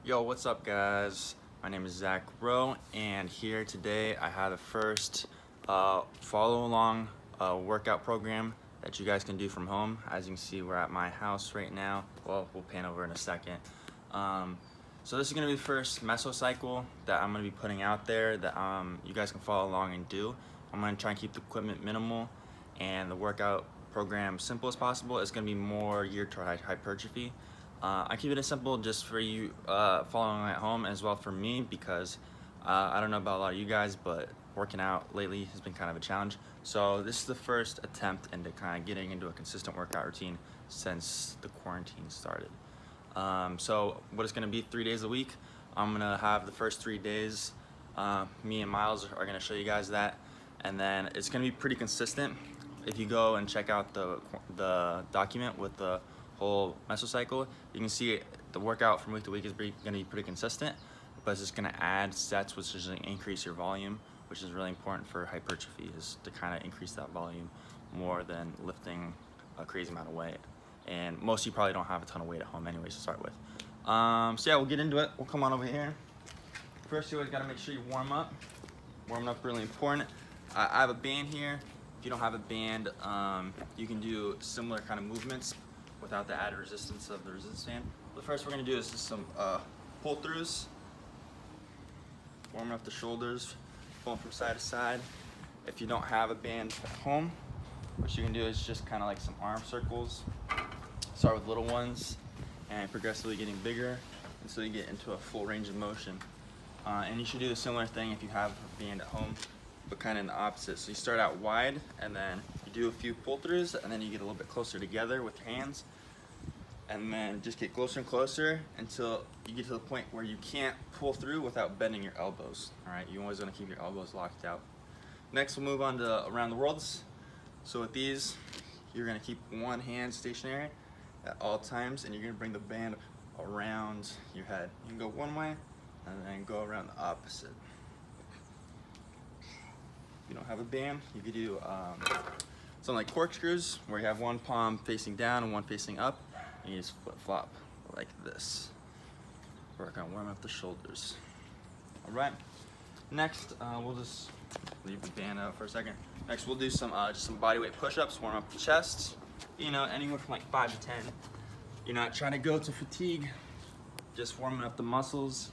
Yo, what's up guys? My name is Zach Rowe, and here today I have the first follow along workout program that you guys can do from home. As you can see, we're at my house right now. Well, we'll pan over in a second. So this is gonna be the first Mesocycle that I'm gonna be putting out there that you guys can follow along and do. I'm gonna try and keep the equipment minimal and the workout program simple as possible. It's gonna be more geared toward hypertrophy. I keep it as simple just for you following at home, as well for me, because I don't know about a lot of you guys, but working out lately has been kind of a challenge. So this is the first attempt into kind of getting into a consistent workout routine since the quarantine started. So what it's gonna be 3 days a week. I'm gonna have the first 3 days, me and Miles are gonna show you guys that, and then it's gonna be pretty consistent. If you go and check out the document with the whole Mesocycle, you can see the workout from week to week is going to be pretty consistent, but it's just going to add sets, which is going to increase your volume, which is really important for hypertrophy, is to kind of increase that volume more than lifting a crazy amount of weight. And most of you probably don't have a ton of weight at home anyways to start with. So yeah, we'll get into it. We'll come on over here. First, you always got to make sure you warm up. Warming up really important. I have a band here. If you don't have a band, you can do similar kind of movements without the added resistance of the resistance band. The first we're gonna do is just some pull throughs. Warming up the shoulders, pulling from side to side. If you don't have a band at home, what you can do is just kind of like some arm circles. Start with little ones and progressively getting bigger until you get into a full range of motion. And you should do the similar thing if you have a band at home, but kind of in the opposite. So you start out wide, and then you do a few pull throughs, and then you get a little bit closer together with your hands, and then just get closer and closer until you get to the point where you can't pull through without bending your elbows. All right, you always want to keep your elbows locked out. Next, we'll move on to around the worlds. So with these, you're gonna keep one hand stationary at all times, and you're gonna bring the band around your head. You can go one way, and then go around the opposite. If you don't have a band, you could do something like corkscrews, where you have one palm facing down and one facing up, and you just flip-flop like this. Work on warming up the shoulders. All right. Next, we'll just leave the band out for a second. Next, we'll do some just some bodyweight push-ups, warm up the chest. You know, anywhere from like 5 to 10. You're not trying to go to fatigue, just warming up the muscles,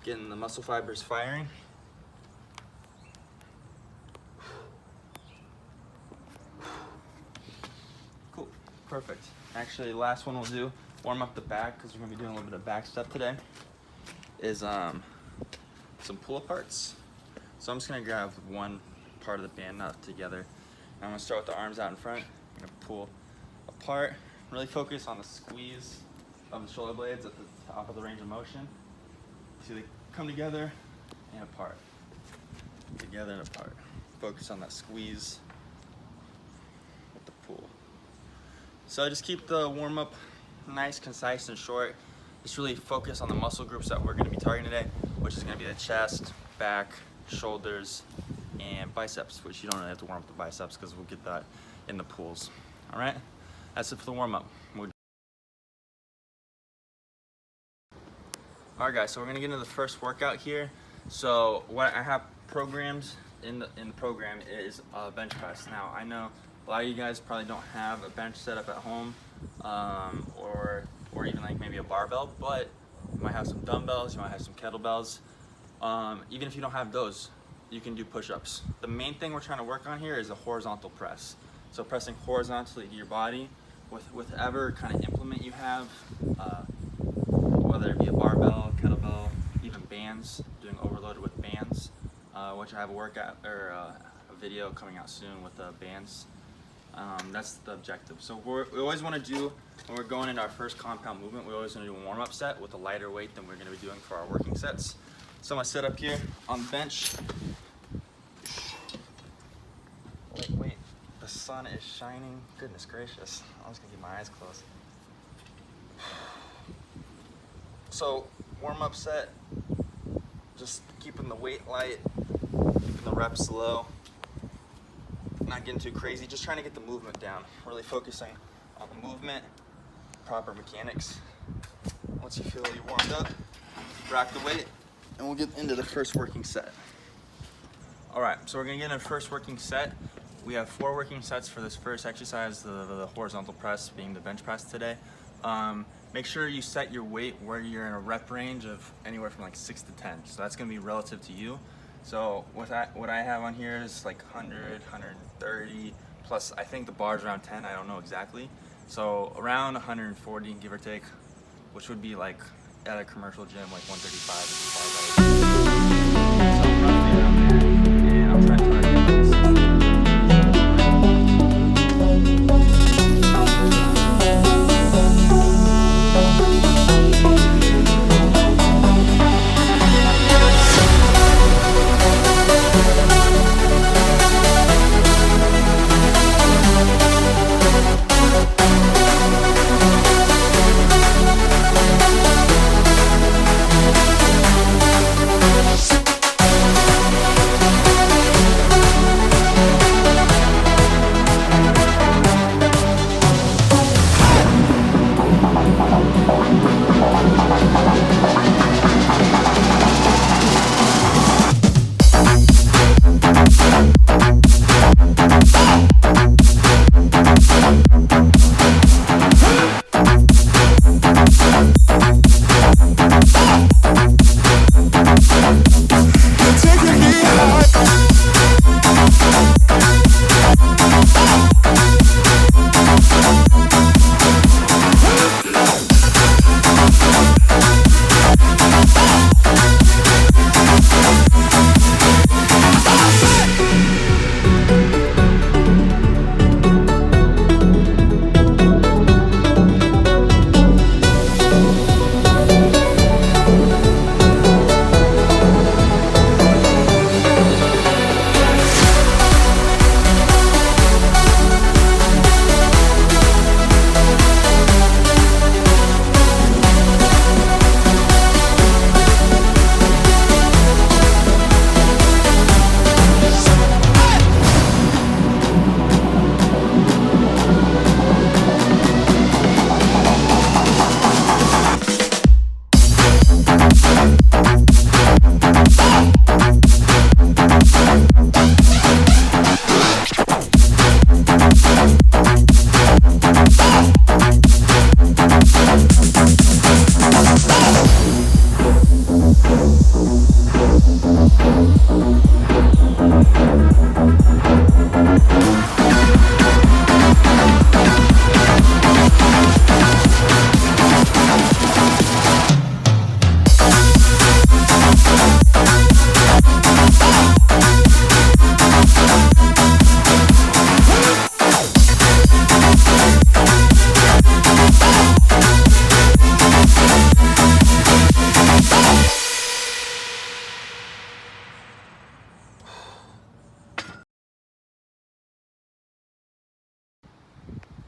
getting the muscle fibers firing. Cool, perfect. Actually, last one we'll do, warm up the back, because we're gonna be doing a little bit of back stuff today, is some pull aparts. So I'm just gonna grab one part of the band nut together. I'm gonna start with the arms out in front. I'm gonna pull apart, really focus on the squeeze of the shoulder blades at the top of the range of motion. See, they come together and apart, together and apart. Focus on that squeeze with the pull. So just keep the warm up nice, concise, and short. Just really focus on the muscle groups that we're gonna be targeting today, which is gonna be the chest, back, shoulders, and biceps, which you don't really have to warm up the biceps because we'll get that in the pulls. All right, that's it for the warm up. All right guys, so we're gonna get into the first workout here. So what I have programmed in the program is bench press. Now I know a lot of you guys probably don't have a bench set up at home, or even like maybe a barbell, but you might have some dumbbells, you might have some kettlebells. Even if you don't have those, you can do push-ups. The main thing we're trying to work on here is a horizontal press. So pressing horizontally to your body with whatever kind of implement you have, whether it be a barbell, kettlebell, even bands, doing overload with bands, which I have a workout or a video coming out soon with the bands. That's the objective. So we always want to do, when we're going into our first compound movement, we always want to do a warm-up set with a lighter weight than we're going to be doing for our working sets. So I'm going to sit up here on the bench. Wait, the sun is shining. Goodness gracious. I'm just going to keep my eyes closed. So warm-up set, just keeping the weight light, keeping the reps low, not getting too crazy, just trying to get the movement down, really focusing on the movement, proper mechanics. Once you feel you warmed up, rack the weight, and we'll get into the first working set. All right, so we're gonna get into the first working set. We have 4 working sets for this first exercise, the horizontal press being the bench press today. Make sure you set your weight where you're in a rep range of anywhere from like 6 to 10. So that's gonna be relative to you. So what I have on here is like 100, 130, plus I think the bar's around 10, I don't know exactly. So around 140, give or take, which would be like at a commercial gym, like 135 is the bar. So roughly around there, and I'll try to target this.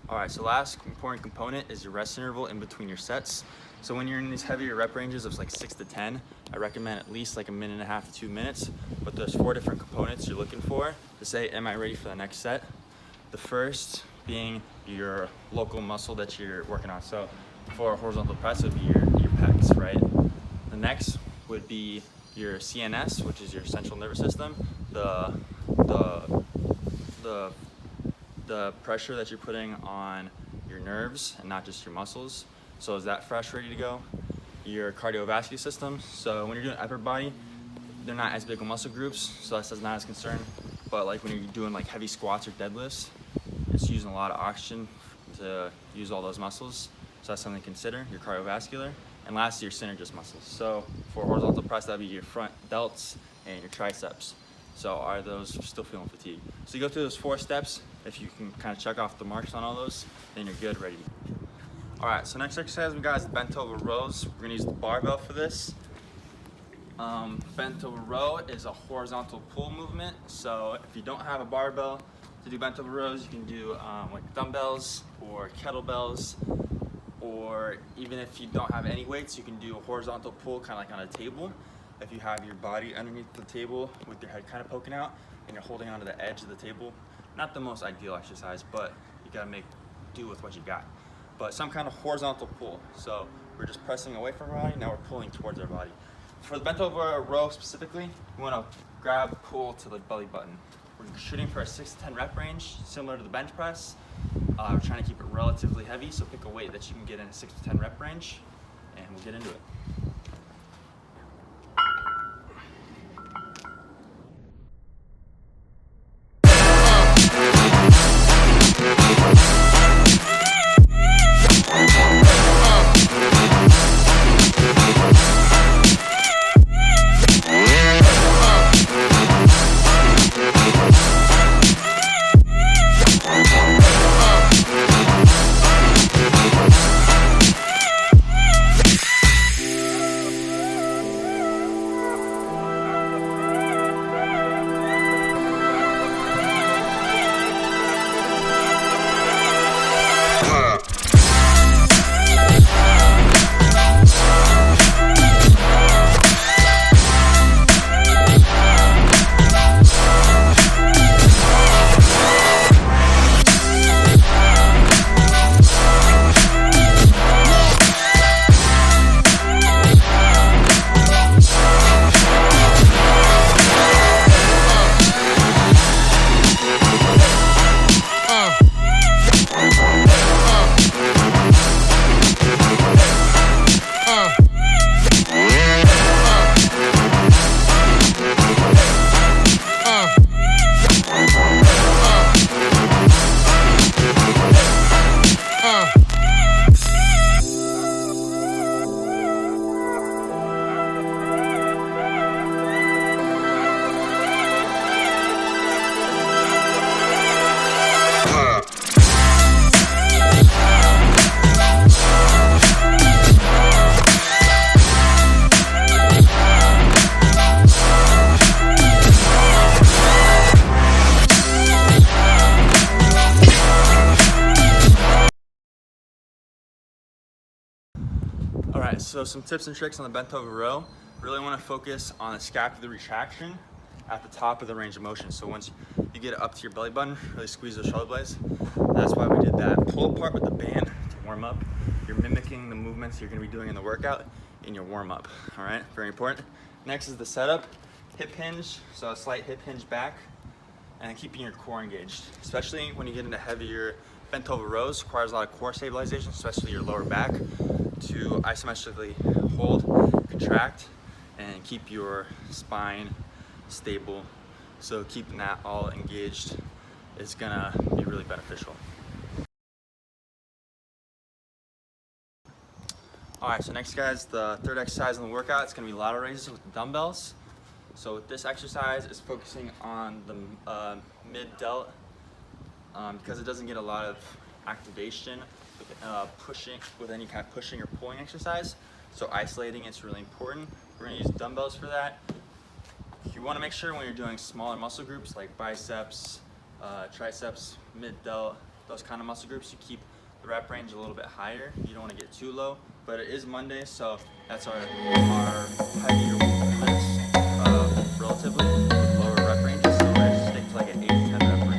All right, so last important component is your rest interval in between your sets. So when you're in these heavier rep ranges of like 6 to 10, I recommend at least like 1.5 to 2 minutes, but there's 4 different components you're looking for to say, am I ready for the next set? The first being your local muscle that you're working on. So for a horizontal press, it would be your pecs, right? The next would be your CNS, which is your central nervous system, the pressure that you're putting on your nerves and not just your muscles. So is that fresh, ready to go? Your cardiovascular system. So when you're doing upper body, they're not as big of muscle groups, so that's not as concerned. But like when you're doing like heavy squats or deadlifts, it's using a lot of oxygen to use all those muscles. So that's something to consider, your cardiovascular. And lastly, your synergist muscles. So for horizontal press, that'd be your front delts and your triceps. So are those still feeling fatigued? So you go through those 4 steps. If you can kind of check off the marks on all those, then you're good, ready. All right, so next exercise we got is bent over rows. We're gonna use the barbell for this. Bent over row is a horizontal pull movement. So if you don't have a barbell to do bent over rows, you can do like dumbbells or kettlebells, or even if you don't have any weights, you can do a horizontal pull kind of like on a table. If you have your body underneath the table with your head kind of poking out and you're holding onto the edge of the table, not the most ideal exercise, but you gotta make do with what you got. but some kind of horizontal pull. So we're just pressing away from our body, now we're pulling towards our body. For the bent over row specifically, we want to grab, pull to the belly button. We're shooting for a 6 to 10 rep range, similar to the bench press. We're trying to keep it relatively heavy, so pick a weight that you can get in a 6 to 10 rep range, and we'll get into it. Alright, so some tips and tricks on the bent over row. Really want to focus on the scapular retraction at the top of the range of motion. So once you get it up to your belly button, really squeeze those shoulder blades. That's why we did that pull apart with the band to warm up. You're mimicking the movements you're going to be doing in the workout in your warm up. Alright, very important. Next is the setup. Hip hinge, so a slight hip hinge back, and keeping your core engaged. Especially when you get into heavier bent over rows, requires a lot of core stabilization, especially your lower back, to isometrically hold, contract, and keep your spine stable. So keeping that all engaged is gonna be really beneficial. All right, so next guys, the third exercise in the workout, it's gonna be lateral raises with the dumbbells. So this exercise is focusing on the mid-delt because it doesn't get a lot of activation pushing with any kind of pushing or pulling exercise. So isolating it's really important. We're gonna use dumbbells for that. You wanna make sure when you're doing smaller muscle groups like biceps, triceps, mid-delt, those kind of muscle groups, you keep the rep range a little bit higher. You don't wanna get too low, but it is Monday, so that's our heavier lifts relatively with lower rep ranges. So we're gonna stick to like an 8 to 10 rep range.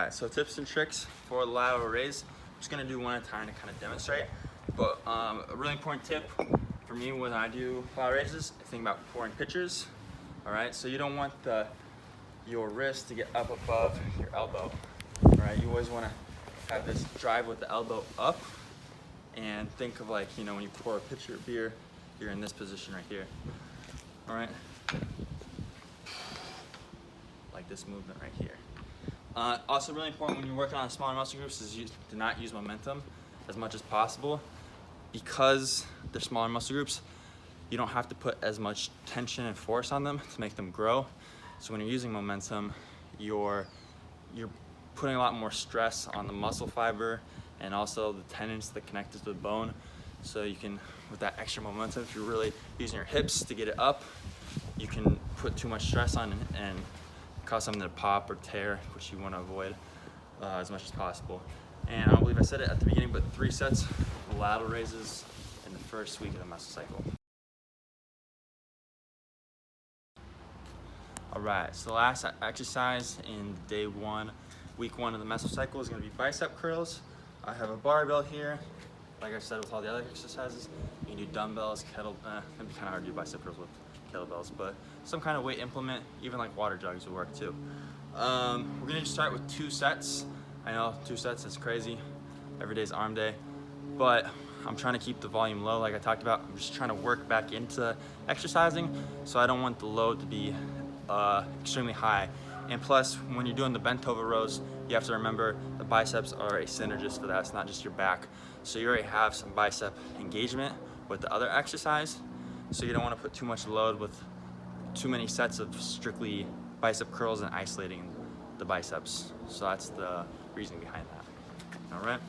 right, so tips and tricks for the lateral raise. I'm just gonna do one at a time to kind of demonstrate. But a really important tip for me when I do lateral raises, I think about pouring pitchers. All right, so you don't want your wrist to get up above your elbow. All right, you always want to have this drive with the elbow up, and think of, like, you know, when you pour a pitcher of beer, you're in this position right here. All right, like this movement right here. Also really important when you're working on smaller muscle groups is to not use momentum as much as possible. Because they're smaller muscle groups, you don't have to put as much tension and force on them to make them grow. So when you're using momentum, you're putting a lot more stress on the muscle fiber and also the tendons that connect to the bone. So you can, with that extra momentum, if you're really using your hips to get it up, you can put too much stress on and cause something to pop or tear, which you want to avoid as much as possible. And I don't believe I said it at the beginning, but 3 sets of lateral raises in the first week of the Mesocycle. All right, so the last exercise in day 1, week 1 of the Mesocycle is going to be bicep curls. I have a barbell here. Like I said, with all the other exercises, you can do dumbbells, it'd be kind of hard to do bicep curls with kettlebells, but some kind of weight implement, even like water jugs will work too. We're going to start with 2 sets. I know 2 sets is crazy. Every day's arm day, but I'm trying to keep the volume low like I talked about. I'm just trying to work back into exercising, so I don't want the load to be extremely high. And plus, when you're doing the bent over rows, you have to remember the biceps are a synergist for that. It's not just your back. So you already have some bicep engagement with the other exercise, so you don't want to put too much load with too many sets of strictly bicep curls and isolating the biceps. So that's the reason behind that. All right.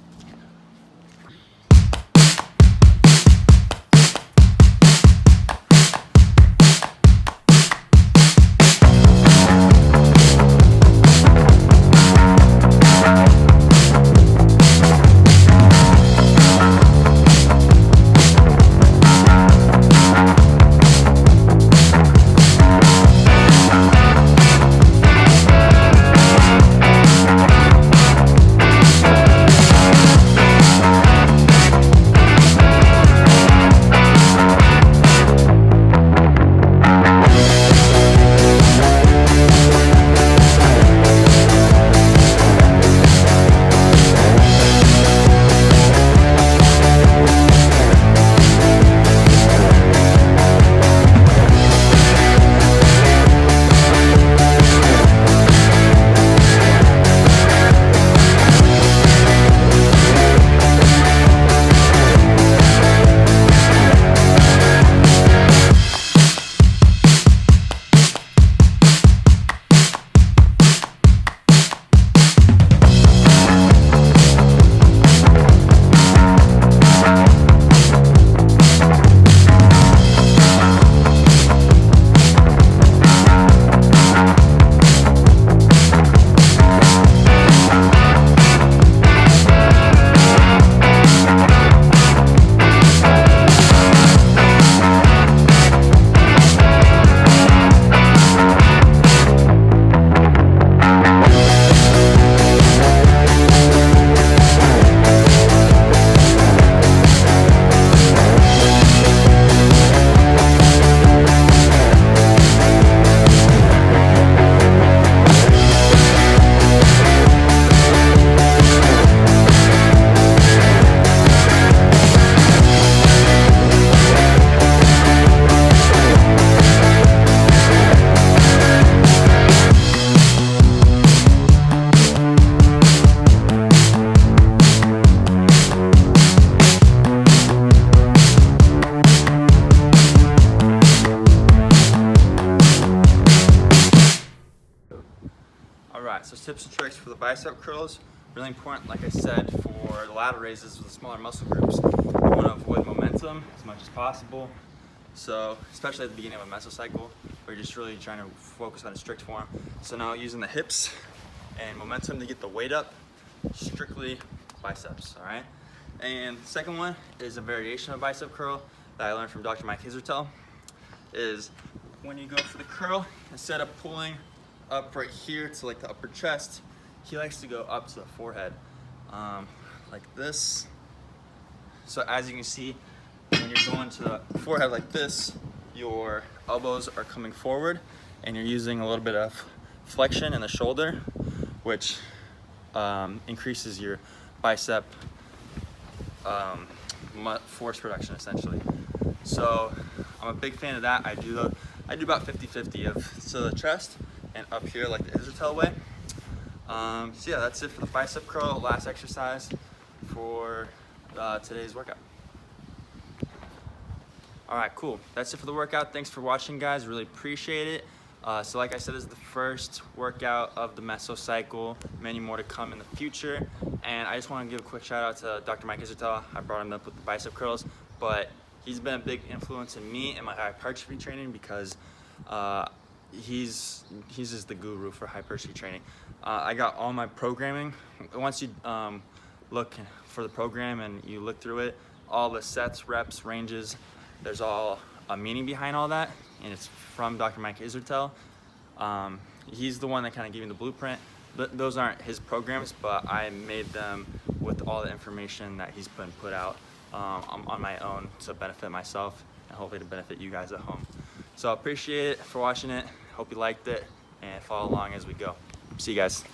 Alright, so tips and tricks for the bicep curls. Really important, like I said, for the lateral raises with the smaller muscle groups. You want to avoid momentum as much as possible. So, especially at the beginning of a mesocycle, where you're just really trying to focus on a strict form. So now using the hips and momentum to get the weight up, strictly biceps, alright? And the second one is a variation of bicep curl that I learned from Dr. Mike Hypertrophy, is when you go for the curl, instead of pulling up right here to like the upper chest, he likes to go up to the forehead, like this. So as you can see, when you're going to the forehead like this, your elbows are coming forward and you're using a little bit of flexion in the shoulder, which increases your bicep force production essentially. So I'm a big fan of that. I do about 50-50 of to the chest and up here like the Hypertrophy way. So yeah, that's it for the bicep curl, last exercise for today's workout. All right, cool. That's it for the workout. Thanks for watching, guys. Really appreciate it. So like I said, this is the first workout of the Mesocycle. Many more to come in the future. And I just want to give a quick shout out to Dr. Mike Hypertrophy. I brought him up with the bicep curls, but he's been a big influence in me and my hypertrophy training because he's just the guru for hypertrophy training. I got all my programming. Once you look for the program and you look through it, all the sets, reps, ranges, there's all a meaning behind all that, and it's from Dr. Mike Hypertrophy. He's the one that kind of gave me the blueprint. Those aren't his programs, but I made them with all the information that he's put out on my own to benefit myself and hopefully to benefit you guys at home. So I appreciate it for watching it. Hope you liked it and follow along as we go. See you guys.